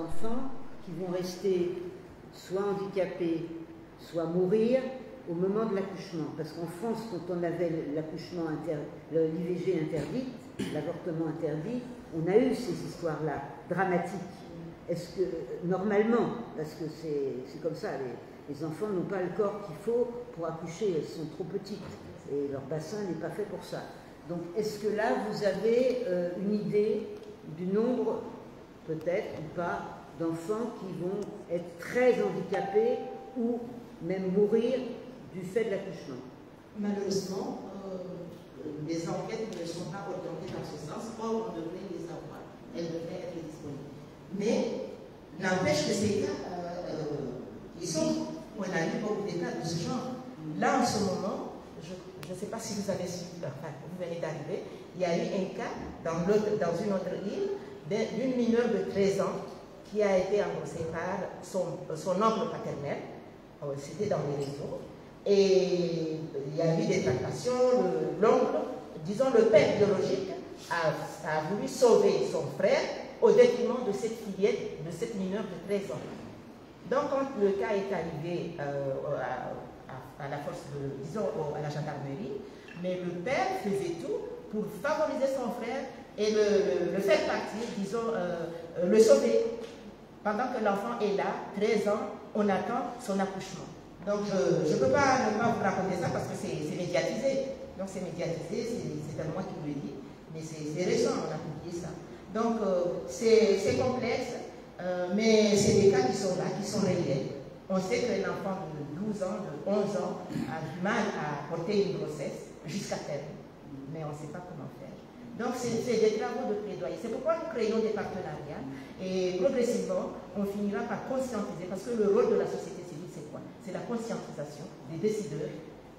Enfants qui vont rester soit handicapés, soit mourir au moment de l'accouchement. Parce qu'en France, quand on avait l'accouchement, l'IVG interdite, l'avortement interdit, on a eu ces histoires-là, dramatiques. Est-ce que, normalement, parce que c'est comme ça, les enfants n'ont pas le corps qu'il faut pour accoucher, elles sont trop petites, et leur bassin n'est pas fait pour ça. Donc, est-ce que là, vous avez une idée du nombre, peut-être ou pas, d'enfants qui vont être très handicapés ou même mourir du fait de l'accouchement? Malheureusement, les enquêtes ne sont pas orientées dans ce sens. Or, on devrait les avoir. Elles devraient être disponibles. Mais, n'empêche que ces cas, on a eu beaucoup de cas de ce genre. Là, en ce moment, je ne sais pas si vous avez suivi, enfin, vous venez d'arriver, il y a eu un cas dans une autre île d'une mineure de 13 ans qui a été engrossée par son oncle paternel. C'était dans les réseaux. Et il y a eu des tractations. L'oncle, disons le père biologique, a voulu sauver son frère au détriment de cette fillette, de cette mineure de 13 ans. Donc, quand le cas est arrivé à la force disons, à la gendarmerie, mais le père faisait tout pour favoriser son frère et le faire partir, disons, le sauver. Pendant que l'enfant est là, 13 ans, on attend son accouchement. Donc, je ne peux pas ne pas vous raconter ça parce que c'est médiatisé. Donc, c'est médiatisé, c'est à moi qui vous le dis, mais c'est récent, on a publié ça. Donc, c'est complexe, mais c'est des cas qui sont là, qui sont réels. On sait qu'un enfant de 12 ans, de 11 ans, a du mal à porter une grossesse jusqu'à terme. Mais on ne sait pas comment faire. Donc, c'est des travaux de plaidoyer. C'est pourquoi nous créons des partenariats et progressivement, on finira par conscientiser, parce que le rôle de la société civile, c'est quoi? C'est la conscientisation des décideurs,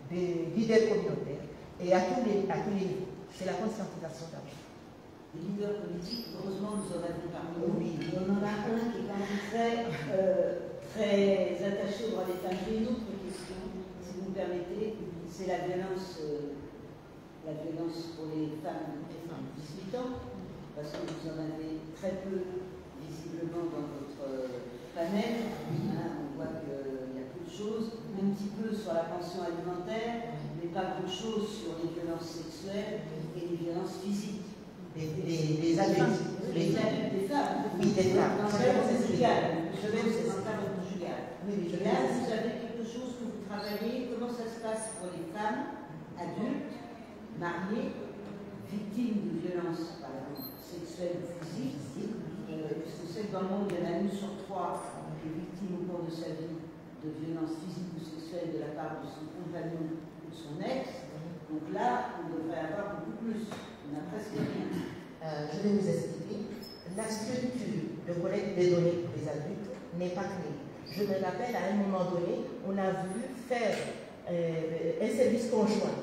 des leaders communautaires et à tous les niveaux. C'est la conscientisation d'abord. Les leaders politiques, heureusement, nous en avons parlé. Oui. On en a un qui est quand même très attaché aux droits des femmes. J'ai une autre question, si vous me permettez, c'est la violence pour les femmes de 18 ans, parce que vous en avez très peu visiblement dans votre panel. Hein, on voit qu'il y a peu de choses, un petit peu sur la pension alimentaire, mais pas grand-chose sur les violences sexuelles et les violences physiques. Les adultes. Les adultes, des femmes. Oui, des femmes. Dans le cadre conjugal. Je vais c'est dans le cadre conjugal. Oui, là, vous avez quelque chose que vous travaillez. Comment ça se passe pour les femmes adultes, mariées, victimes de violences, par exemple, sexuelles ou physiques? Puisque c'est que dans le monde, il y en a une sur 3 qui est victime au cours de sa vie de violences physiques ou sexuelles de la part de son compagnon ou de son ex. Donc là, on devrait avoir beaucoup plus. On n'a presque rien. Je vais vous expliquer. La structure de collecte des données pour les adultes n'est pas créée. Je me rappelle, à un moment donné, on a voulu faire un service conjoint.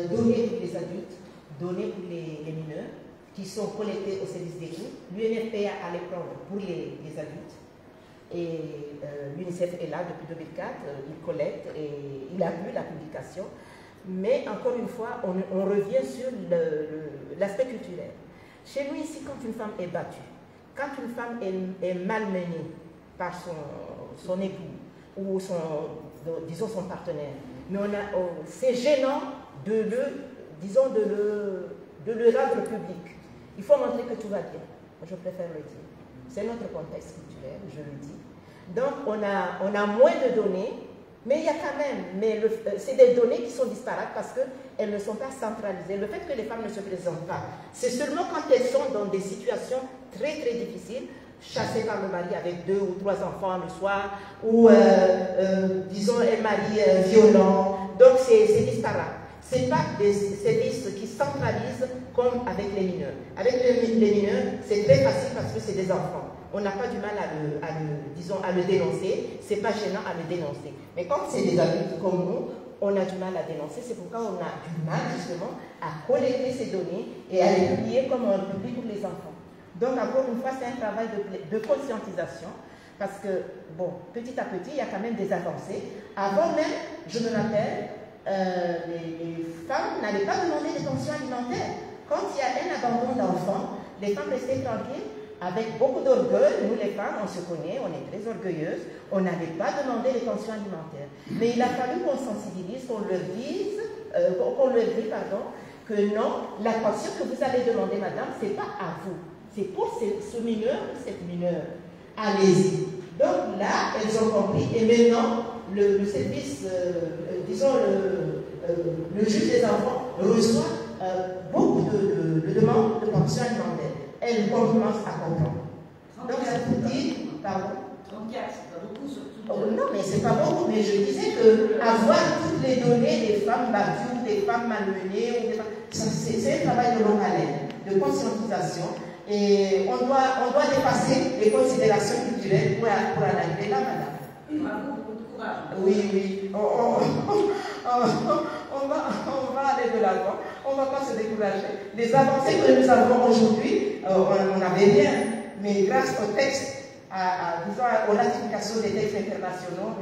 Données pour les adultes, données pour les mineurs, qui sont collectés au service d'écoute. L'UNFPA allait prendre pour les adultes. Et l'UNICEF est là depuis 2004, il collecte et il a vu la publication. Mais encore une fois, on revient sur l'aspect culturel. Chez nous ici, quand une femme est battue, quand une femme est malmenée par son époux ou disons son partenaire, mais c'est gênant de le rendre public. Il faut montrer que tout va bien. Je préfère le dire. C'est notre contexte culturel, je le dis. Donc, on a moins de données, mais il y a quand même, c'est des données qui sont disparates parce qu'elles ne sont pas centralisées. Le fait que les femmes ne se présentent pas, c'est seulement quand elles sont dans des situations très très difficiles, chassées par le mari avec 2 ou 3 enfants le soir, ou disons un mari violent. Donc c'est disparate. Ce n'est pas des services qui centralisent comme avec les mineurs. Avec les mineurs, c'est très facile parce que c'est des enfants. On n'a pas du mal à le dénoncer, c'est pas gênant à le dénoncer. Mais quand c'est des adultes comme nous, on a du mal à dénoncer, c'est pourquoi on a du mal justement à collecter ces données et à les publier comme on le publie pour les enfants. Donc encore une fois, c'est un travail de conscientisation, parce que, bon, petit à petit, il y a quand même des avancées. Avant même, je me rappelle, les femmes n'allaient pas demander des pensions alimentaires. Quand il y a un abandon d'enfants, les femmes restaient tranquilles, avec beaucoup d'orgueil, nous les femmes, on se connaît, on est très orgueilleuses, on n'avait pas demandé les pensions alimentaires. Mais il a fallu qu'on sensibilise, qu'on leur dise, que non, la pension que vous allez demander, madame, ce n'est pas à vous, c'est pour ce mineur ou cette mineure. Allez-y. Donc là, elles ont compris, et maintenant, le service, le juge des enfants reçoit beaucoup de demandes de pension alimentaire. Elle commence à comprendre. Donc, ça vous dit, pardon? 34, c'est pas beaucoup, surtout. Non, mais c'est pas beaucoup, mais je disais que avoir toutes les données des femmes battues, des femmes malmenées, c'est un travail de longue haleine, de conscientisation. Et on doit dépasser les considérations culturelles pour arriver là, madame. Bravo, beaucoup de courage. Oui. On va aller de l'avant. On ne va pas se décourager. Les avancées que nous avons aujourd'hui, on n'avait rien. Mais grâce au texte, aux ratifications des textes internationaux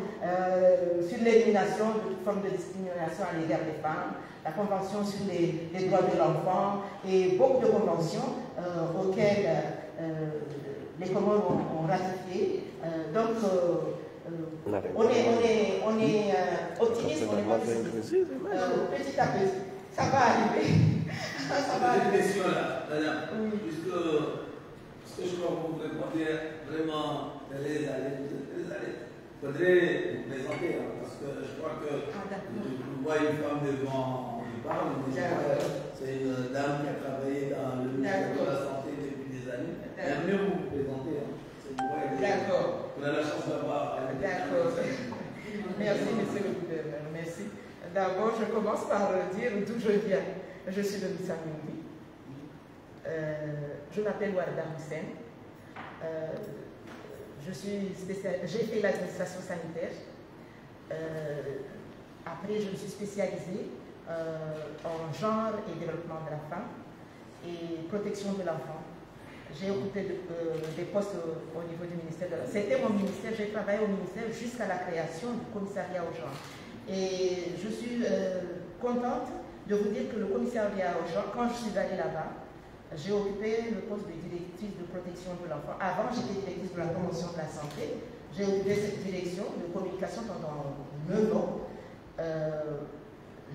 sur l'élimination de toute forme de discrimination à l'égard des femmes, la convention sur les droits de l'enfant et beaucoup de conventions auxquelles les Comores ont ratifié. Donc, on est optimiste, on est positif. Petit à petit, ça va arriver. Ça va arriver. Une question là, madame. Oui. Puisque je crois que vous répondez vraiment les années. Il faudrait vous présenter, hein, parce que je crois que je vois une femme devant une parle, c'est une dame qui a travaillé dans le ministère de la Santé depuis des années. J'aimerais vous présenter. Hein. D'accord. On a la chance d'avoir. D'accord. Merci, monsieur le gouverneur. Merci. D'abord, je commence par dire d'où je viens. Je suis de Missamindi. Je m'appelle Warda Hussein. J'ai fait l'administration sanitaire. Après, je me suis spécialisée en genre et développement de la femme et protection de l'enfant. J'ai occupé des postes au niveau du ministère de la Santé. C'était mon ministère, j'ai travaillé au ministère jusqu'à la création du commissariat au genre. Et je suis contente de vous dire que le commissariat au genre, quand je suis allée là-bas, j'ai occupé le poste de directrice de protection de l'enfant. Avant, j'étais directrice de la promotion de la santé. J'ai occupé cette direction de communication pendant 9 ans.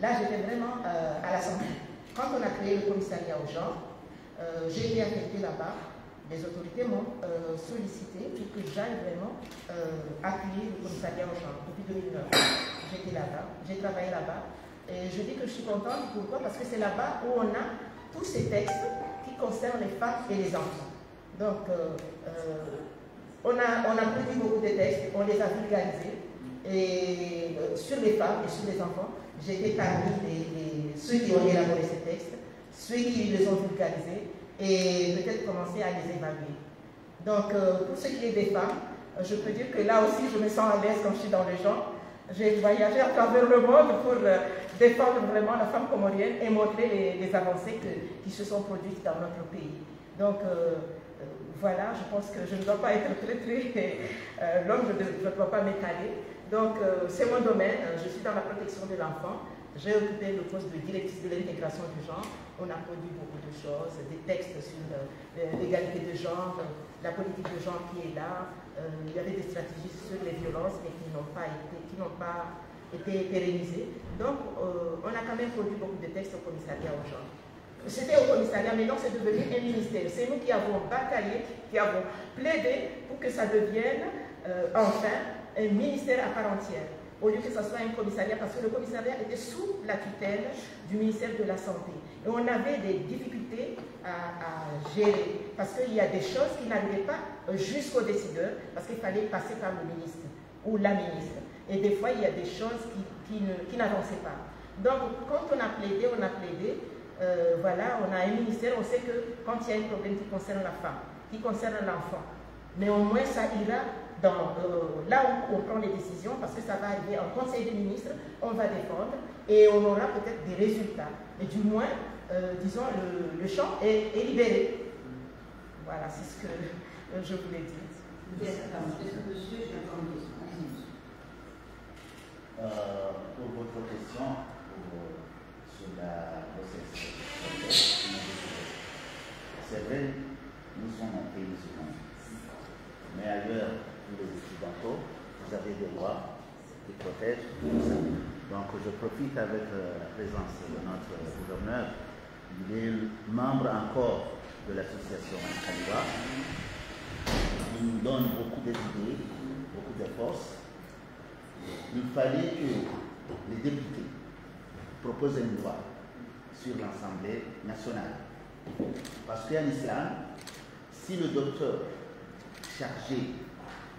Là, j'étais vraiment à la santé. Quand on a créé le commissariat au genre, j'ai été affectée là-bas. Les autorités m'ont sollicité pour que j'aille vraiment appuyer le commissariat au genre. Depuis 2009, j'étais là-bas, j'ai travaillé là-bas. Et je dis que je suis contente. Pourquoi? Parce que c'est là-bas où on a tous ces textes qui concernent les femmes et les enfants. Donc, on a produit beaucoup de textes, on les a vulgarisés. Et sur les femmes et sur les enfants, j'étais parmi ceux qui ont élaboré ces textes, ceux qui les ont vulgarisés, et peut-être commencer à les évaluer. Donc, pour ce qui est des femmes, je peux dire que là aussi, je me sens à l'aise quand je suis dans les gens. J'ai voyagé à travers le monde pour défendre vraiment la femme comorienne et montrer les avancées qui se sont produites dans notre pays. Donc, voilà, je pense que je ne dois pas être très longue, je ne dois pas m'étaler. Donc, c'est mon domaine, je suis dans la protection de l'enfant. J'ai occupé le poste de directrice de l'intégration du genre. On a produit beaucoup de choses, des textes sur l'égalité de genre, la politique de genre qui est là. Il y avait des stratégies sur les violences, mais qui n'ont pas été pérennisées. Donc, on a quand même produit beaucoup de textes au commissariat au genre. C'était au commissariat, mais non, c'est devenu un ministère. C'est nous qui avons bataillé, qui avons plaidé pour que ça devienne enfin un ministère à part entière, au lieu que ce soit un commissariat, parce que le commissariat était sous la tutelle du ministère de la Santé. Et on avait des difficultés à gérer, parce qu'il y a des choses qui n'arrivaient pas jusqu'aux décideurs, parce qu'il fallait passer par le ministre ou la ministre. Et des fois, il y a des choses qui n'avançaient pas. Donc, quand on a plaidé, voilà, on a un ministère, on sait que quand il y a un problème qui concerne la femme, qui concerne l'enfant, mais au moins ça ira là où on prend les décisions, parce que ça va arriver en conseil des ministres, on va défendre et on aura peut-être des résultats. Mais du moins, disons, le champ est libéré. Voilà, c'est ce que je voulais dire. Est-ce que monsieur, j'ai encore une question? Pour votre question sur la grossesse, c'est vrai, nous sommes un pays musulman. Mais ailleurs, pour les occidentaux, vous avez des lois qui protègent tout ça. Donc je profite avec la présence de notre gouverneur. Il est membre encore de l'association Khalifa. Il nous donne beaucoup d'idées, beaucoup de force. Il fallait que les députés proposent une loi sur l'Assemblée nationale. Parce qu'en islam, si le docteur chargé,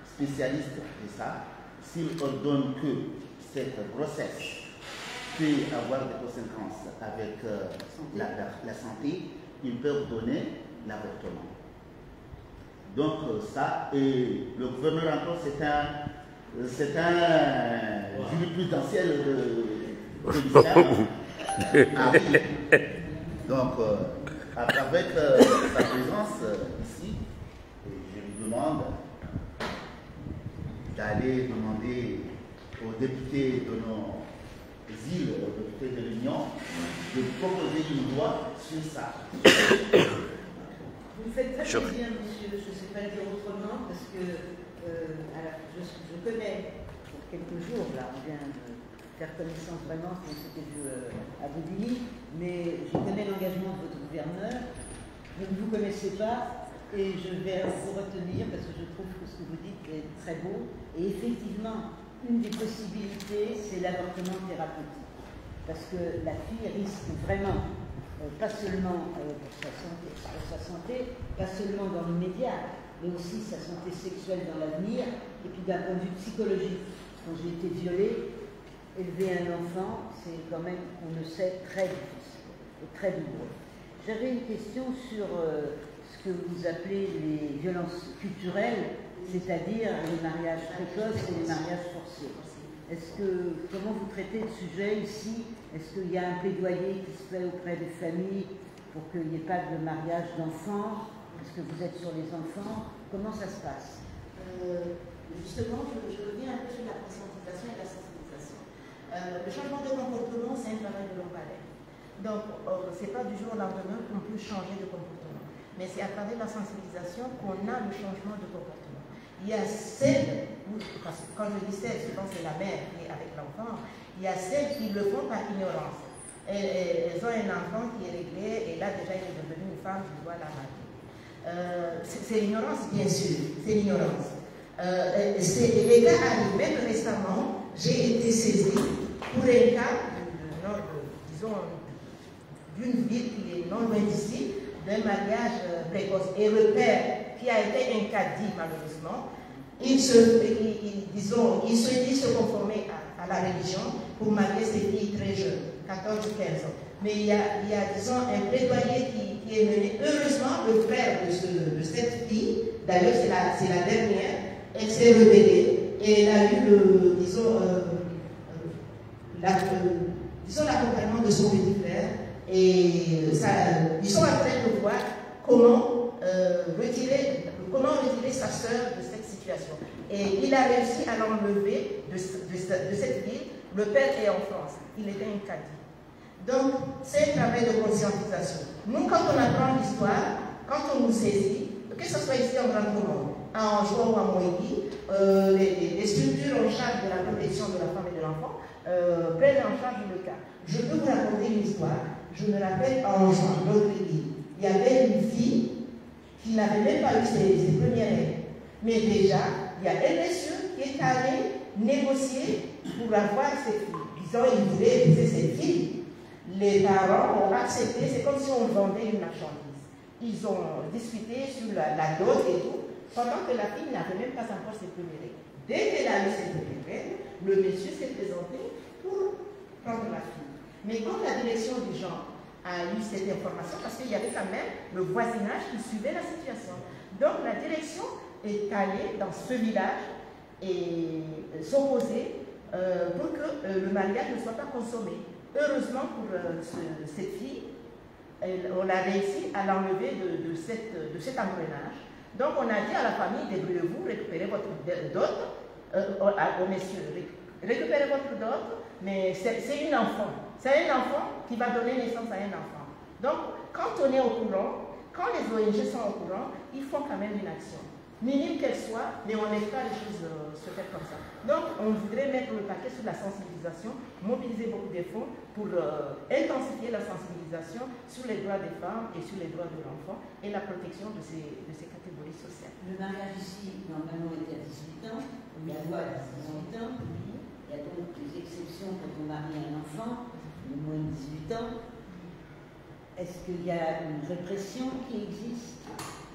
spécialiste de ça, s'il ordonne que cette grossesse peut avoir des conséquences avec la santé, il peut ordonner l'avortement. Donc ça, et le gouverneur encore, c'est un jurisprudentiel de l'islam. Ah oui. Donc, avec sa présence ici, je vous demande d'aller demander aux députés de nos îles, aux députés de l'Union, de proposer une loi sur ça. Vous me faites très plaisir, monsieur, je ne sais pas le dire autrement, parce que je connais, pour quelques jours, là, on vient de faire connaissance vraiment, on s'était vu à Bobigny, mais je connais l'engagement de votre gouverneur, je ne vous connaissais pas, et je vais vous retenir, parce que je trouve que ce que vous dites est très beau, et effectivement, une des possibilités, c'est l'avortement thérapeutique, parce que la fille risque vraiment, pas seulement pour sa santé, pas seulement dans l'immédiat, mais aussi sa santé sexuelle dans l'avenir, et puis d'un point de vue psychologique. Quand j'ai été violée, élever un enfant, c'est quand même, on le sait, très difficile et très douloureux. J'avais une question sur ce que vous appelez les violences culturelles, c'est-à-dire les mariages précoces et les mariages forcés. Comment vous traitez le sujet ici? Est-ce qu'il y a un plaidoyer qui se fait auprès des familles pour qu'il n'y ait pas de mariage d'enfants? Est-ce que vous êtes sur les enfants? Comment ça se passe? Justement, je reviens un peu sur la conscientisation et la sensibilisation. Le changement de comportement, c'est un travail de longue haleine. Donc, ce n'est pas du jour au lendemain qu'on peut changer de comportement. Mais c'est à travers la sensibilisation qu'on a le changement de comportement. Il y a celles, parce que quand je dis celles, souvent c'est la mère qui est avec l'enfant, il y a celles qui le font par ignorance. Elles ont un enfant qui est réglé et là déjà il est devenu une femme, je dois la marier. C'est l'ignorance, bien sûr, c'est l'ignorance. Les cas arrivent, même récemment, j'ai été saisie pour un cas, disons, d'une ville qui est non loin d'ici, d'un mariage précoce. Et le père, qui a été interdit malheureusement, il se dit se conformer à la religion pour marier ses filles très jeunes, 14 ou 15 ans. Mais il y a disons, un plaidoyer qui est mené. Heureusement, le frère de cette fille, d'ailleurs c'est la dernière, elle s'est rebellée et elle a eu l'accompagnement de son petit frère. Et ils sont en train de voir comment retirer sa sœur de cette situation. Et il a réussi à l'enlever de cette ville. Le père est en France. Il était un caddie. Donc, c'est un travail de conscientisation. Nous, quand on apprend l'histoire, quand on nous saisit, que ce soit ici en Grand Commun, en Jouan ou en Moïdi, les structures en charge de la protection de la femme et de l'enfant prennent en charge le cas. Je peux vous raconter une histoire. Je me rappelle en Jouan, notre île, il y avait une fille qui n'avait même pas eu ses premières règles. Mais déjà, il y a un monsieur qui est allé négocier pour avoir cette fille. Disons, il voulait épouser cette fille. Les parents ont accepté, c'est comme si on vendait une marchandise. Ils ont discuté sur la dot et tout, pendant que la fille n'avait même pas encore ses premières règles. Dès qu'elle a eu ses premières règles, le monsieur s'est présenté pour prendre la fille. Mais quand la direction du genre a eu cette information, parce qu'il y avait quand même le voisinage qui suivait la situation. Donc la direction est allée dans ce village et s'opposer pour que le mariage ne soit pas consommé. Heureusement pour cette fille, on a réussi à l'enlever de cet engrenage. Donc on a dit à la famille, débrouillez-vous, récupérez votre dot, aux messieurs, récupérez votre dot, mais c'est une enfant. C'est un enfant qui va donner naissance à un enfant. Donc quand on est au courant, quand les ONG sont au courant, ils font quand même une action. Minime qu'elle soit, mais on n'aime pas les choses se faire comme ça. Donc, on voudrait mettre le paquet sur la sensibilisation, mobiliser beaucoup de fonds pour intensifier la sensibilisation sur les droits des femmes et sur les droits de l'enfant et la protection de ces catégories sociales. Le mariage ici, normalement, était à 18 ans, la loi à 18 ans. Il y a donc des exceptions quand on marie un enfant de moins de 18 ans. Est-ce qu'il y a une répression qui existe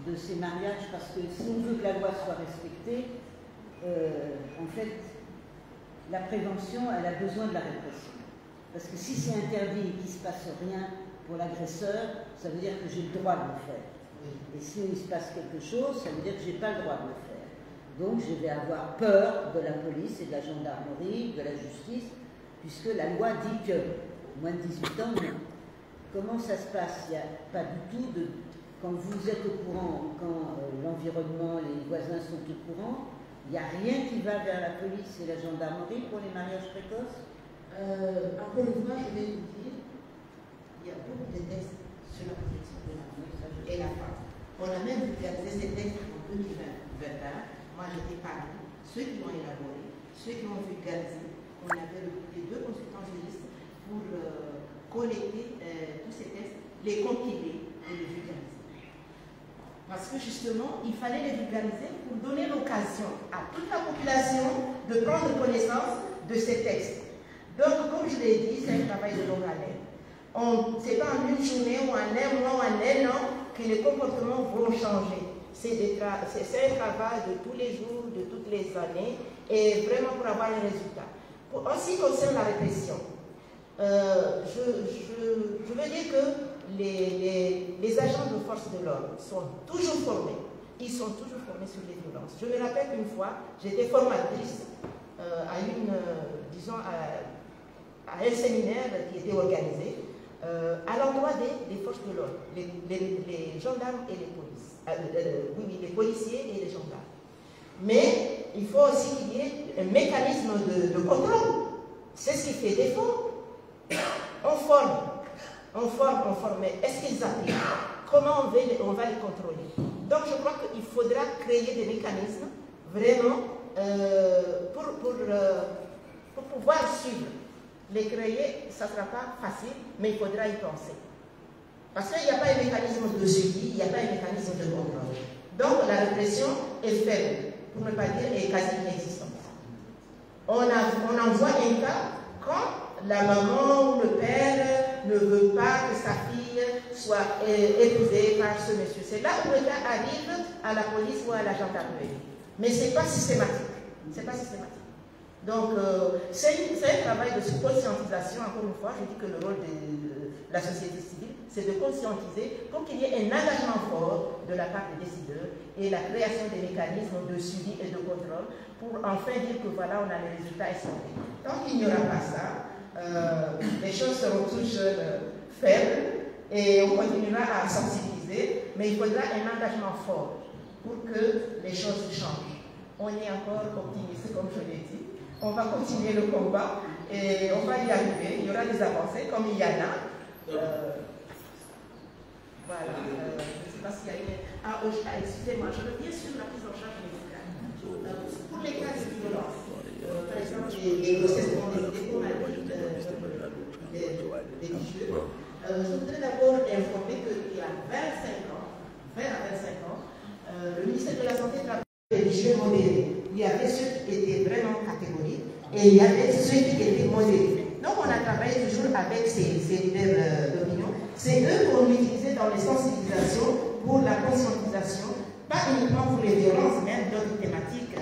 de ces mariages? Parce que si on veut que la loi soit respectée, en fait, la prévention, elle a besoin de la répression. Parce que si c'est interdit et qu'il ne se passe rien pour l'agresseur, ça veut dire que j'ai le droit de le faire. Et si il se passe quelque chose, ça veut dire que je n'ai pas le droit de le faire. Donc je vais avoir peur de la police et de la gendarmerie, de la justice, puisque la loi dit que moins de 18 ans, non. Comment ça se passe? Il n'y a pas du tout de... Quand vous êtes au courant, quand l'environnement, les voisins sont au courant, il n'y a rien qui va vers la police et la gendarmerie pour les mariages précoces? Encore une fois, je vais vous dire, il y a beaucoup de textes sur la protection de l'enfant et la femme. On a même vulgarisé ces textes en 2021. Moi, j'étais parmi ceux qui l'ont élaboré, ceux qui l'ont vulgarisé. On avait recruté 2 consultants juristes pour collecter tous ces textes, les compiler et les vulgariser. Parce que justement, il fallait les vulgariser pour donner l'occasion à toute la population de prendre connaissance de ces textes. Donc, comme je l'ai dit, c'est un travail de longue haleine. Ce n'est pas en une journée ou en un mois ou en un an que les comportements vont changer. C'est un travail de tous les jours, de toutes les années, et vraiment pour avoir un résultat. En ce qui concerne la répression, je veux dire que les agents de force de l'ordre sont toujours formés. Ils sont toujours formés sur les violences. Je me rappelle une fois, j'étais formatrice à un séminaire qui était organisé à l'endroit des forces de l'ordre, les gendarmes et les polices. Les policiers et les gendarmes. Mais il faut aussi qu'il y ait un mécanisme de contrôle. C'est ce qui fait défaut. On forme, mais est-ce qu'ils appliquent? Comment on va les contrôler? Donc je crois qu'il faudra créer des mécanismes vraiment pour pouvoir suivre. Les créer, ça ne sera pas facile, mais il faudra y penser. Parce qu'il n'y a pas un mécanisme de suivi, il n'y a pas un mécanisme de contrôle. Donc la répression est faible, pour ne pas dire est quasi inexistante. On en voit un cas quand la maman ou le père ne veut pas que sa fille soit épousée par ce monsieur. C'est là où le cas arrive à la police ou à la gendarmerie. Mais ce n'est pas systématique. C'est pas systématique. Donc, c'est un travail de conscientisation. Encore une fois, je dis que le rôle de la société civile, c'est de conscientiser pour qu'il y ait un engagement fort de la part des décideurs et la création des mécanismes de suivi et de contrôle pour enfin dire que voilà, on a les résultats escomptés. Tant qu'il n'y aura pas ça, les choses seront toujours faibles et on continuera à sensibiliser, mais il faudra un engagement fort pour que les choses changent. On est encore optimiste, comme je l'ai dit. On va continuer le combat et on va y arriver. Il y aura des avancées comme il y en a. Voilà. Je ne sais pas s'il y a une... excusez-moi, je reviens sur la prise en charge médicale. Pour les cas de violence, par exemple, les grossesses non désirées, comme a dit les religieux, je voudrais d'abord informer qu'il y a 25 ans, 20 à 25 ans, le ministère de la Santé travaille avec les religieux modérés. Il y avait ceux qui étaient vraiment catégoriques et il y avait ceux qui étaient modérés. Donc on a travaillé toujours avec ces leaders d'opinion. C'est eux qu'on utilisait dans les sensibilisations pour la conscientisation, pas uniquement pour les violences, mais d'autres thématiques,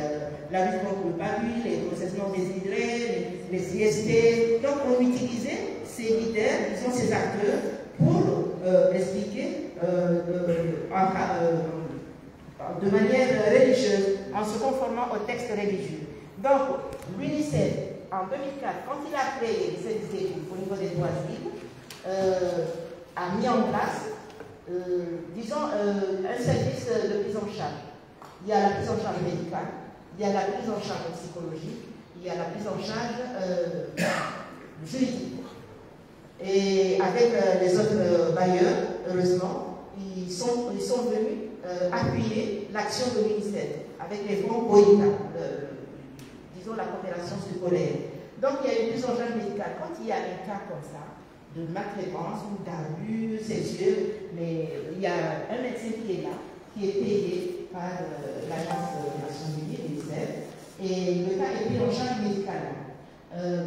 la lutte contre le PAVU, les grossesses non désirées, les IST. Donc on utilisait ces leaders, qui sont ces acteurs, pour expliquer de manière religieuse, en se conformant au texte religieux. Donc, l'UNICEF, en 2004, quand il a créé les services d'études au niveau des droits civiques, a mis en place, disons, un service de prise en charge. Il y a la prise en charge médicale, il y a la prise en charge psychologique, il y a la prise en charge juridique. Et avec les autres bailleurs, heureusement, ils sont venus appuyer l'action de l'UNICEF avec les fonds OICA, disons la coopération scolaire. Donc il y a une prise en charge médicale. Quand il y a un cas comme ça, de maltraitance ou d'abus sexuel, mais il y a un médecin qui est là, qui est payé par l'Agence des Nations Unies, l'UNICEF, et le cas est pris en charge médicalement.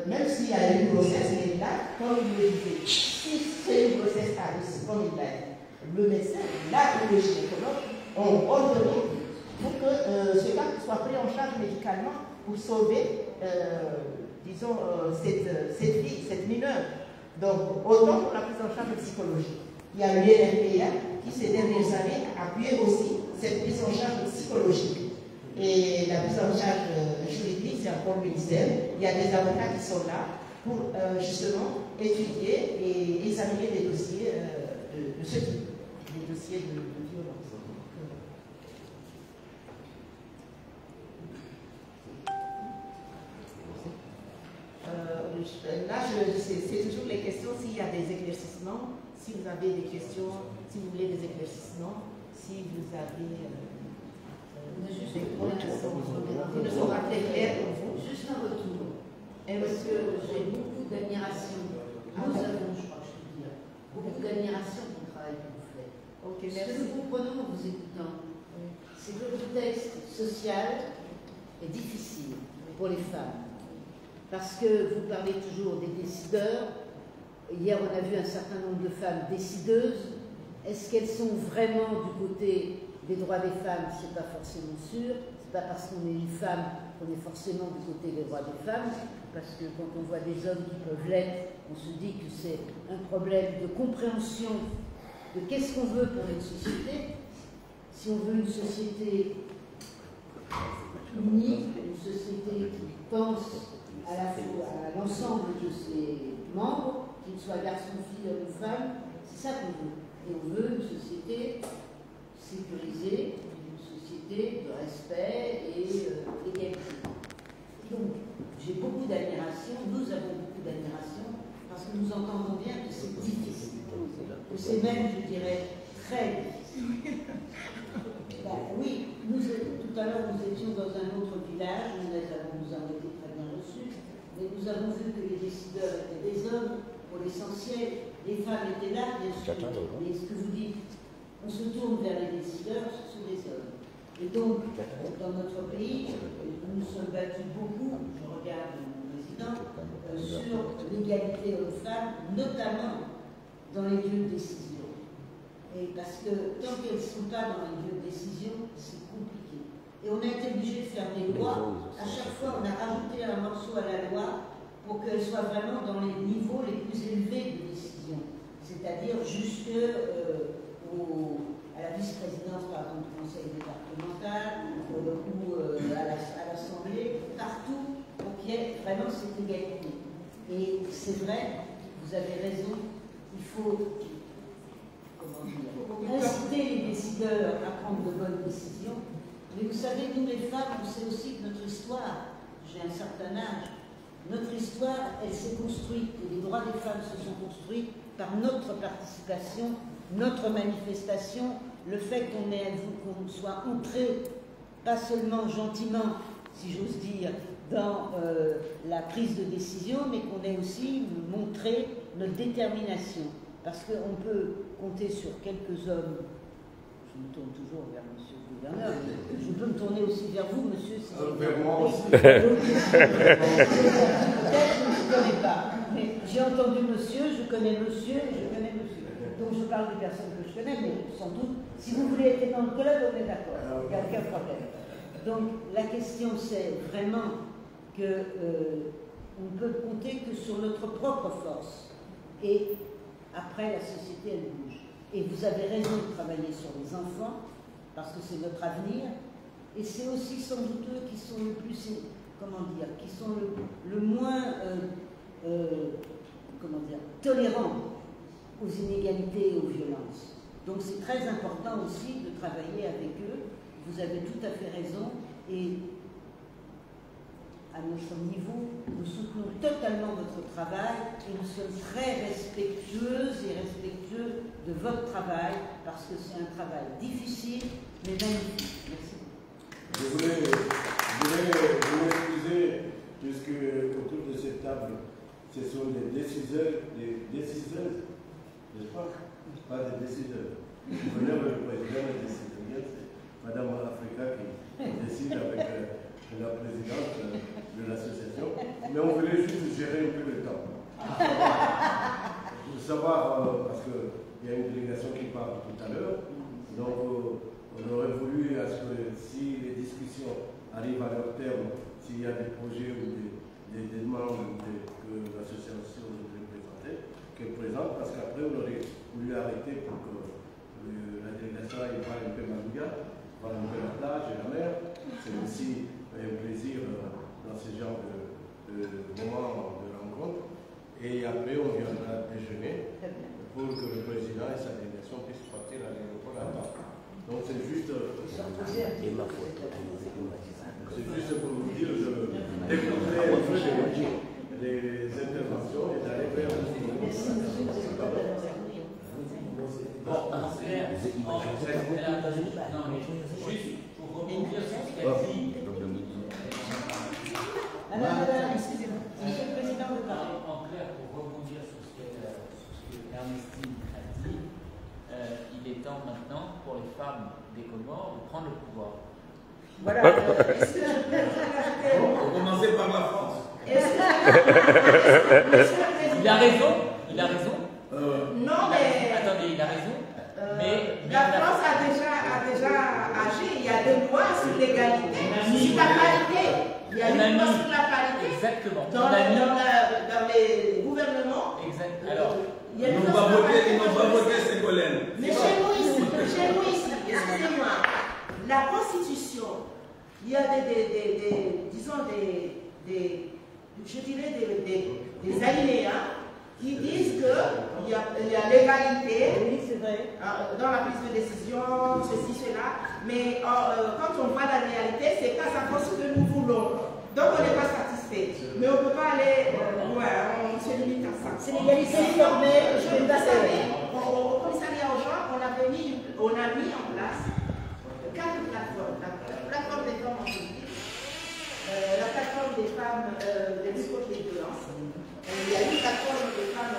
Même s'il y a une grossesse, mais là, comme il le disait, si c'est une grossesse à risque, comme il l'a dit, le médecin, là où le gynécologue ont ordonné pour que ce cas soit pris en charge médicalement pour sauver, disons, cette fille, cette mineure. Donc, autant pour la prise en charge psychologique. Il y a l'UNFPA qui, ces dernières années, a appuyé aussi cette prise en charge psychologique. Et la prise en charge juridique, c'est encore le ministère. Il y a des avocats qui sont là pour justement étudier et examiner les dossiers de ce type, les dossiers de violence. Là, c'est toujours les questions, s'il y a des éclaircissements, si vous avez des questions, si vous voulez des éclaircissements, si vous avez des points qui ne sont pas très clairs pour vous. Juste un retour. Parce que j'ai beaucoup d'admiration. Nous avons, je crois que je peux dire, beaucoup d'admiration pour le travail que vous faites. Okay, Ce que nous comprenons en vous écoutant, c'est que le contexte social est difficile pour les femmes. Parce que vous parlez toujours des décideurs. Hier, on a vu un certain nombre de femmes décideuses. Est-ce qu'elles sont vraiment du côté des droits des femmes? Ce n'est pas forcément sûr. Ce n'est pas parce qu'on est une femme qu'on est forcément du côté des droits des femmes. Parce que quand on voit des hommes qui peuvent l'être, on se dit que c'est un problème de compréhension de qu'est-ce qu'on veut pour une société. Si on veut une société unie, une société qui pense à l'ensemble de ses membres, qu'ils soient garçons, filles, hommes ou femmes, c'est ça qu'on veut. Et on veut une société sécurisée, une société de respect et d'égalité. Donc, j'ai beaucoup d'admiration, nous avons beaucoup d'admiration, parce que nous entendons bien que c'est difficile, que c'est même, je dirais, très difficile. Oui, tout à l'heure, nous étions dans un autre village, nous avons été très bien reçus, mais nous avons vu que les décideurs étaient des hommes, pour l'essentiel, les femmes étaient là, bien sûr, et ce que vous dites, on se tourne vers les décideurs, ce sont des hommes. Et donc, dans notre pays, nous nous sommes battus beaucoup, je regarde mon président, sur l'égalité hommes-femmes, notamment dans les lieux de décision. Et parce que tant qu'elles ne sont pas dans les lieux de décision, c'est compliqué. Et on a été obligé de faire des lois. À chaque fois, on a rajouté un morceau à la loi pour qu'elle soit vraiment dans les niveaux les plus élevés de décision. C'est-à-dire jusque à la vice-présidence, par exemple, du conseil départemental ou à l'Assemblée, partout, pour qu'il y ait vraiment cette égalité. Et c'est vrai, vous avez raison, il faut inciter les décideurs à prendre de bonnes décisions. Mais vous savez, nous les femmes, on sait aussi que notre histoire, j'ai un certain âge, notre histoire, elle s'est construite, et les droits des femmes se sont construits par notre participation, notre manifestation, le fait qu'on soit entré, pas seulement gentiment, si j'ose dire, dans la prise de décision, mais qu'on ait aussi montré notre détermination. Parce qu'on peut compter sur quelques hommes, je me tourne toujours vers monsieur le gouverneur, je peux me tourner aussi vers vous, monsieur, si vers moi aussi. Peut-être je ne connais pas, mais j'ai entendu monsieur, je connais monsieur et je connais monsieur. Donc je parle des personnes que je connais, mais sans doute, si vous voulez être dans le club, on est d'accord, il n'y a aucun problème. Donc la question c'est vraiment qu'on ne peut compter que sur notre propre force. Et après, la société, elle bouge. Et vous avez raison de travailler sur les enfants, parce que c'est notre avenir. Et c'est aussi sans doute eux qui sont le plus, comment dire, qui sont le moins, comment dire, tolérants aux inégalités et aux violences. Donc c'est très important aussi de travailler avec eux. Vous avez tout à fait raison. Et à nous sommes ni vous, nous soutenons totalement votre travail et nous sommes très respectueuses et respectueux de votre travail parce que c'est un travail difficile mais magnifique. Merci. Je voulais vous excuser puisque autour de cette table, ce sont des décideuses, n'est-ce pas? Pas des décideurs. Je connais le président des décideurs, c'est Madame Africa qui décide avec la présidente de l'association. Mais on voulait juste gérer un peu le temps. Pour savoir, parce qu'il y a une délégation qui parle tout à l'heure, donc on aurait voulu à ce que si les discussions arrivent à leur terme, s'il y a des projets ou des demandes que l'association voudrait présenter, qu'elle présente, parce qu'après on aurait voulu arrêter pour que la délégation aille voir un peu Malouga, voir un peu la plage et la mer. C'est aussi un plaisir dans ce genre de moments de rencontre. Et après on viendra déjeuner pour que le président et sa délégation puissent partir à l'aéroport à temps. Donc c'est juste pour vous dire d'écouter un peu les interventions et d'aller vers Bon, en clair, juste pour rebondir sur ce qu'a dit. Monsieur le Président de Paris. En clair, pour rebondir sur ce que Ernestine a dit, il est temps maintenant pour les femmes des Comores de prendre le pouvoir. Voilà. On va commencer par la France. Il a raison, il a raison. Non, mais. Attendez, il a raison. Mais la France a déjà agi. Il y a des lois sur l'égalité, sur la parité. Il y a une loi sur la parité. Exactement. Dans les gouvernements. Exact. Alors, il y a une ils n'ont pas voté Ségolène. Mais chez nous ici, excusez-moi, la Constitution, il y a des alinéas qui disent qu'il y a l'égalité dans la prise de décision, ceci, cela, mais quand on voit la réalité, c'est pas encore ce que nous voulons. Donc on n'est pas satisfait. Mais on ne peut pas aller loin, on se limite à ça. C'est l'égalité formelle. Vous savez, au commissariat aux gens, on a mis en place 4 plateformes. La plateforme des femmes en politique, la plateforme des femmes de lutte contre les violences. Il y a une plateforme des femmes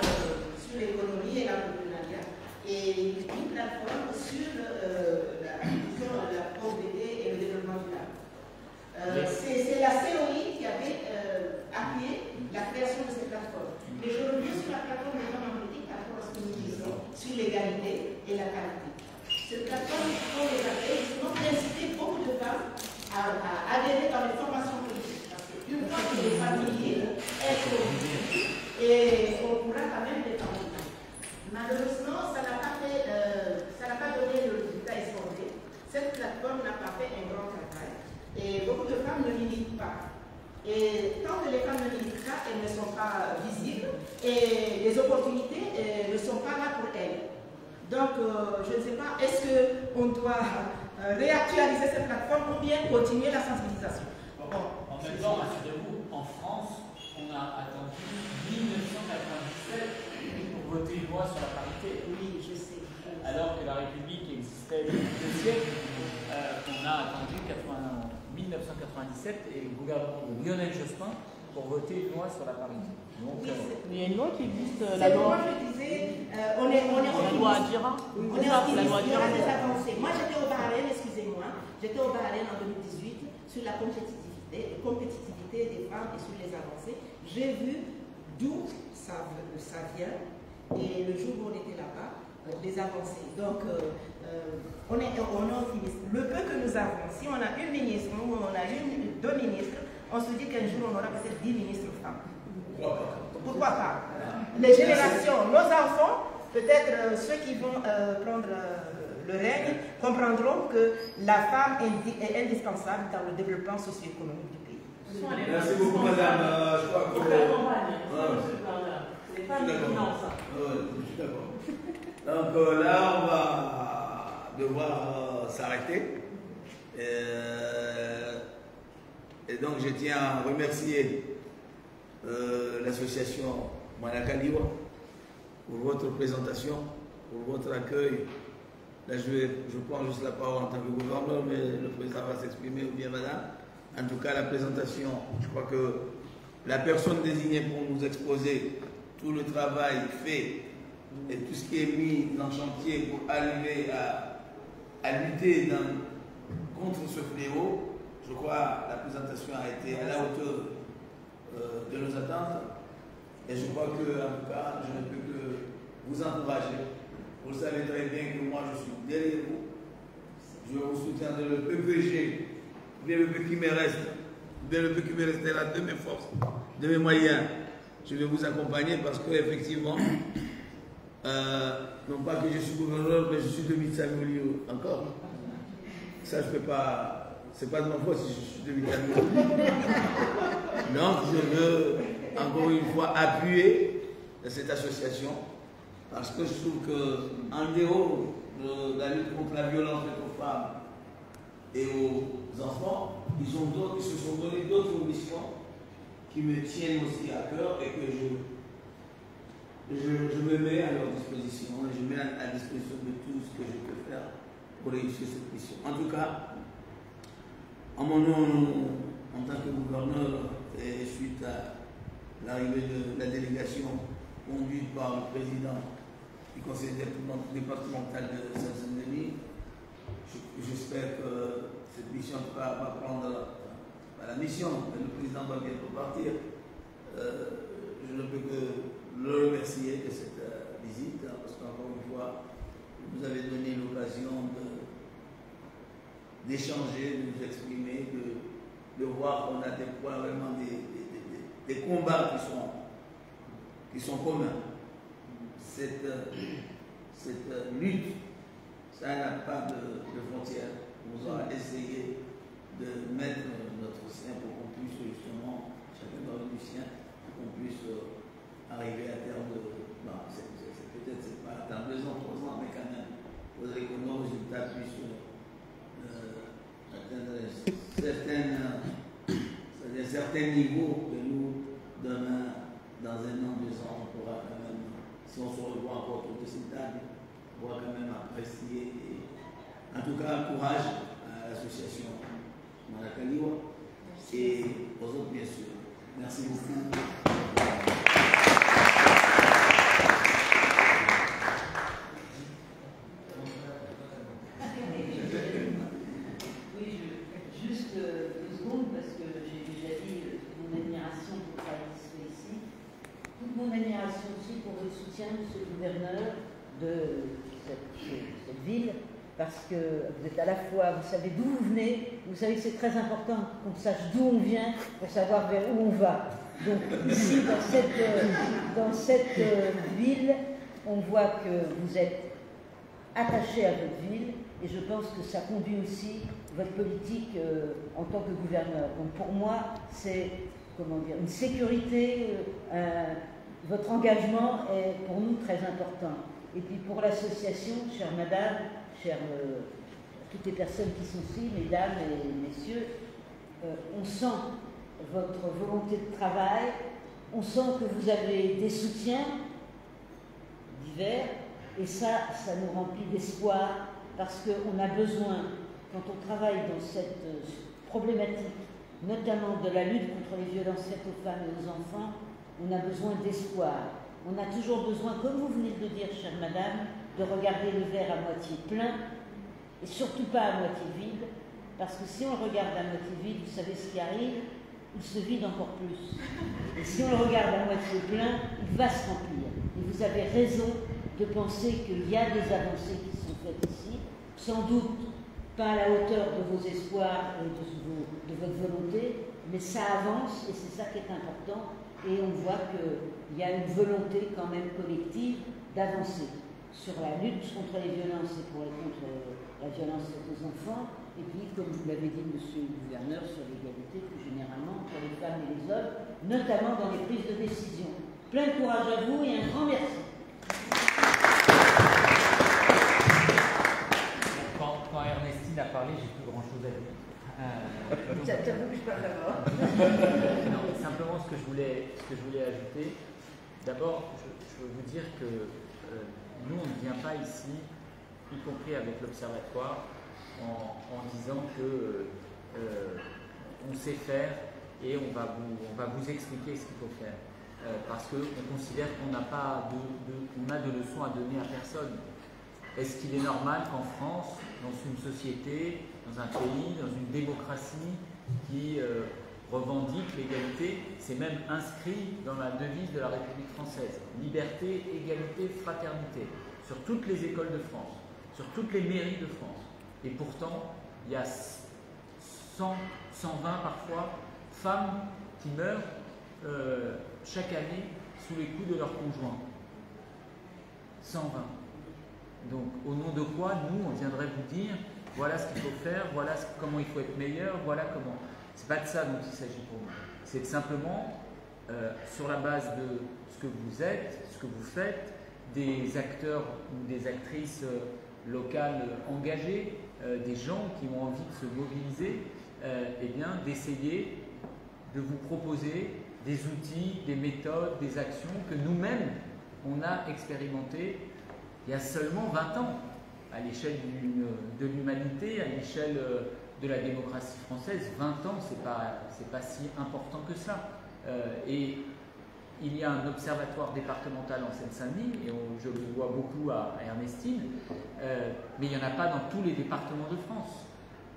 sur l'économie et l'entrepreneuriat et une plateforme sur la pauvreté et le développement durable. C'est la COI qui avait appuyé la création de cette plateforme. Mais je reviens sur la plateforme des femmes en politique par rapport à ce que nous disons sur l'égalité et la qualité. Cette plateforme, il faut les appeler, justement pour inciter beaucoup de femmes à adhérer dans les formations politiques. Parce qu'une fois que les familles, elles sont et on pourra quand même les parler. Malheureusement, ça n'a pas donné le résultat escompté. Cette plateforme n'a pas fait un grand travail. Et beaucoup de femmes ne militent pas. Et tant que les femmes ne militent pas, elles ne sont pas visibles et les opportunités ne sont pas là pour elles. Donc, je ne sais pas, est-ce qu'on doit réactualiser cette plateforme ou bien continuer la sensibilisation? En même temps, rassurez-vous, en France, on a attendu 1997 pour voter une loi sur la parité. Oui, je sais. Alors que la République existait depuis 2 siècles, on a attendu 1997 et le gouvernement de Lionel Jospin pour voter une loi sur la parité. Donc, il y a une loi qui existe, la loi. Je disais, on est la loi Adira. On est optimiste, il y aura des avancées. Moi, j'étais au Bahreïn, excusez-moi, j'étais au Bahreïn en 2018 sur la compétitivité des femmes et sur les avancées. J'ai vu d'où ça vient et le jour où on était là-bas, des avancées. Donc, on est optimiste. Le peu que nous avons, si on a une ministre ou on a deux ministres, on se dit qu'un jour on aura peut-être 10 ministres femmes. Pourquoi pas? Les générations, nos enfants, peut-être ceux qui vont prendre le règne, comprendront que la femme est indispensable dans le développement socio-économique du pays. Merci beaucoup, madame. Je crois que les femmes qui financent. Je suis d'accord. Donc là, on va devoir s'arrêter. Et donc je tiens à remercier l'association Manakaliwa pour votre présentation, pour votre accueil. Là, je prends juste la parole en tant que gouverneur, mais le président va s'exprimer, ou bien madame. En tout cas, la présentation, je crois que la personne désignée pour nous exposer tout le travail fait et tout ce qui est mis en chantier pour arriver à lutter contre ce fléau, je crois que la présentation a été à la hauteur de nos attentes. Et je crois que, en tout cas, je ne peux que vous encourager. Vous savez très bien que moi, je suis derrière vous. Je vous soutiendrai le peu que j'ai, bien le peu qui me reste, bien le peu qui me restera de mes forces, de mes moyens. Je vais vous accompagner parce qu'effectivement, non pas que je suis gouverneur, mais je suis demi-Samuelio encore. Ça, je ne peux pas, c'est pas de ma faute si je suis demi-Samuelio. Donc, je veux encore une fois appuyer cette association parce que je trouve qu'en dehors de la lutte contre la violence faite aux femmes et aux enfants, ils se sont donné d'autres missions qui me tiennent aussi à cœur et que je me mets à leur disposition et je mets à disposition de tout ce que je peux faire pour réussir cette mission. En tout cas, en mon nom, en tant que gouverneur, et suite à l'arrivée de la délégation conduite par le président du conseil départemental de Saint-Denis, j'espère que cette mission va prendre la mission. Le président va bientôt partir. Je ne peux que le remercier de cette visite, parce qu'encore une fois, vous avez donné l'occasion d'échanger, de nous exprimer, de voir qu'on a des points vraiment des combats qui sont communs. Cette lutte, ça n'a pas de frontières. On va essayer de mettre notre sien pour qu'on puisse justement, chacun dans le sien, pour qu'on puisse arriver à terme de. Non, peut-être c'est pas dans 2 ans, 3 ans, mais quand même, il faudrait que nos résultats puissent atteindre certains niveaux que nous, demain, dans 1 an, 2 ans, on pourra quand même, si on se revoit encore autour de cette table, on pourra quand même apprécier. En tout cas, courage à l'association Manakaliwa et aux autres, bien sûr. Merci beaucoup. Juste 2 secondes, parce que j'ai déjà dit mon admiration pour le travail qui se fait ici. Toute mon admiration aussi pour le soutien de ce gouverneur de cette ville, parce que vous êtes à la fois, vous savez d'où vous venez, vous savez que c'est très important qu'on sache d'où on vient pour savoir vers où on va. Donc ici, dans cette ville, on voit que vous êtes attaché à votre ville, et je pense que ça conduit aussi votre politique en tant que gouverneur. Donc pour moi, c'est une sécurité, votre engagement est pour nous très important. Et puis pour l'association, chère madame, chère toutes les personnes qui sont ici, mesdames et messieurs, on sent votre volonté de travail, on sent que vous avez des soutiens divers, et ça nous remplit d'espoir, parce qu'on a besoin, quand on travaille dans cette problématique, notamment de la lutte contre les violences faites aux femmes et aux enfants, on a besoin d'espoir. On a toujours besoin, comme vous venez de le dire, chère madame, de regarder le verre à moitié plein et surtout pas à moitié vide, parce que si on le regarde à moitié vide, vous savez ce qui arrive, il se vide encore plus. Et si on le regarde à moitié plein, il va se remplir. Et vous avez raison de penser qu'il y a des avancées qui sont faites ici, sans doute pas à la hauteur de vos espoirs et de votre volonté, mais ça avance et c'est ça qui est important. Et on voit qu'il y a une volonté quand même collective d'avancer sur la lutte contre les violences et contre la violence faite aux enfants, et puis, comme vous l'avez dit, monsieur le gouverneur, sur l'égalité plus généralement entre les femmes et les hommes, notamment dans les prises de décision. Plein de courage à vous et un grand merci. Quand Ernestine a parlé, j'ai plus grand chose à dire. Non, simplement ce que je voulais ajouter. D'abord, je veux vous dire que nous, on ne vient pas ici, y compris avec l'Observatoire, en disant que on sait faire et on va vous expliquer ce qu'il faut faire. Parce qu'on considère qu'on n'a pas de leçons à donner à personne. Est-ce qu'il est normal qu'en France, dans une société, dans un pays, dans une démocratie qui revendique l'égalité, c'est même inscrit dans la devise de la République française, liberté, égalité, fraternité, sur toutes les écoles de France, sur toutes les mairies de France. Et pourtant, il y a 100, 120 parfois femmes qui meurent chaque année sous les coups de leurs conjoints. 120. Donc, au nom de quoi, nous, on viendrait vous dire, voilà ce qu'il faut faire, voilà comment il faut être meilleur, voilà comment. C'est pas de ça dont il s'agit pour nous. C'est simplement, sur la base de ce que vous êtes, ce que vous faites, des acteurs ou des actrices locales engagées, des gens qui ont envie de se mobiliser, eh bien, d'essayer de vous proposer des outils, des méthodes, des actions que nous-mêmes, on a expérimentées il y a seulement 20 ans, à l'échelle de l'humanité, à l'échelle de la démocratie française. 20 ans, c'est pas si important que ça. Et il y a un observatoire départemental en Seine-Saint-Denis, et je le vois beaucoup à Ernestine, mais il n'y en a pas dans tous les départements de France.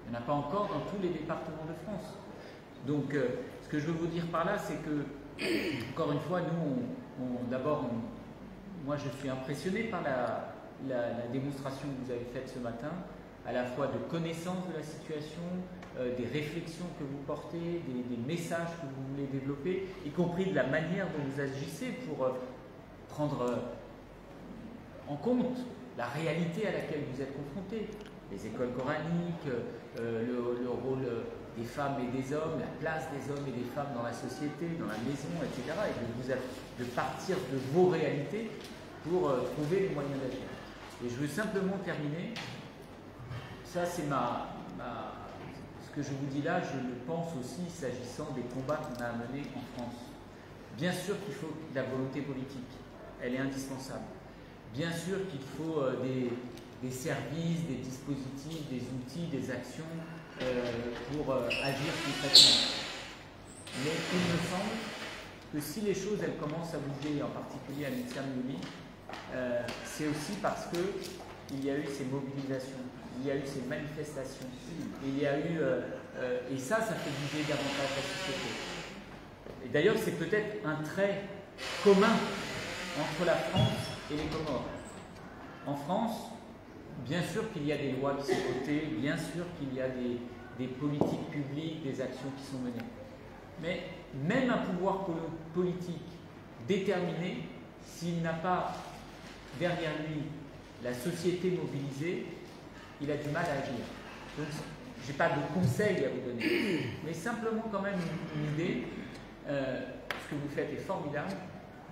Il n'y en a pas encore dans tous les départements de France. Donc, ce que je veux vous dire par là, c'est que, encore une fois, nous, d'abord, moi, je suis impressionné par la démonstration que vous avez faite ce matin, à la fois de connaissance de la situation, des réflexions que vous portez, des messages que vous voulez développer, y compris de la manière dont vous agissez pour prendre en compte la réalité à laquelle vous êtes confrontés. Les écoles coraniques, le rôle des femmes et des hommes, la place des hommes et des femmes dans la société, dans la maison, etc. Et de partir de vos réalités pour trouver les moyens d'agir. Et je veux simplement terminer, ça c'est ce que je vous dis là, je le pense aussi s'agissant des combats qu'on a à mener en France. Bien sûr qu'il faut de la volonté politique, elle est indispensable. Bien sûr qu'il faut des services, des dispositifs, des outils, des actions pour agir concrètement. Mais il me semble que si les choses elles commencent à bouger, en particulier à Mitsam-Yuli, c'est aussi parce qu'il y a eu ces mobilisations, il y a eu ces manifestations, il y a eu et ça fait bouger davantage la société. Et d'ailleurs, c'est peut-être un trait commun entre la France et les Comores. En France, bien sûr qu'il y a des lois qui sont votées, bien sûr qu'il y a des politiques publiques, des actions qui sont menées. Mais même un pouvoir politique déterminé, s'il n'a pas derrière lui la société mobilisée, il a du mal à agir. Donc, je n'ai pas de conseils à vous donner, mais simplement quand même une idée. Ce que vous faites est formidable,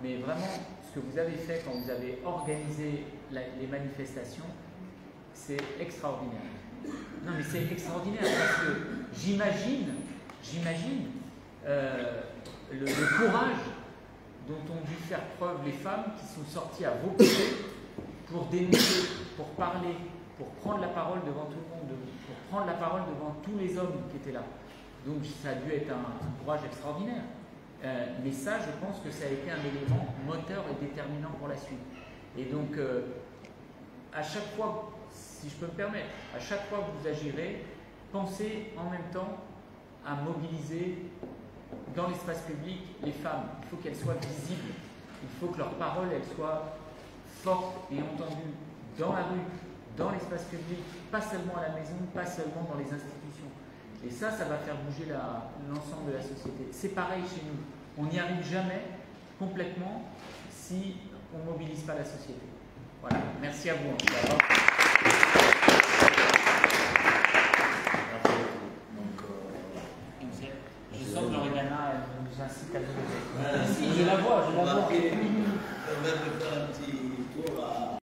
mais vraiment, ce que vous avez fait quand vous avez organisé les manifestations, c'est extraordinaire. Non, mais c'est extraordinaire parce que j'imagine le courage dont ont dû faire preuve les femmes qui sont sorties à vos côtés pour dénoncer, pour parler, pour prendre la parole devant tout le monde, pour prendre la parole devant tous les hommes qui étaient là. Donc ça a dû être un courage extraordinaire. Mais ça, je pense que ça a été un élément moteur et déterminant pour la suite. Et donc, à chaque fois, si je peux me permettre, à chaque fois que vous agirez, pensez en même temps à mobiliser dans l'espace public les femmes. Il faut qu'elles soient visibles. Il faut que leur parole, elle soit forte et entendue dans la rue, dans l'espace public, pas seulement à la maison, pas seulement dans les institutions. Et ça va faire bouger l'ensemble de la société. C'est pareil chez nous. On n'y arrive jamais complètement si on ne mobilise pas la société. Voilà. Merci à vous en tout cas.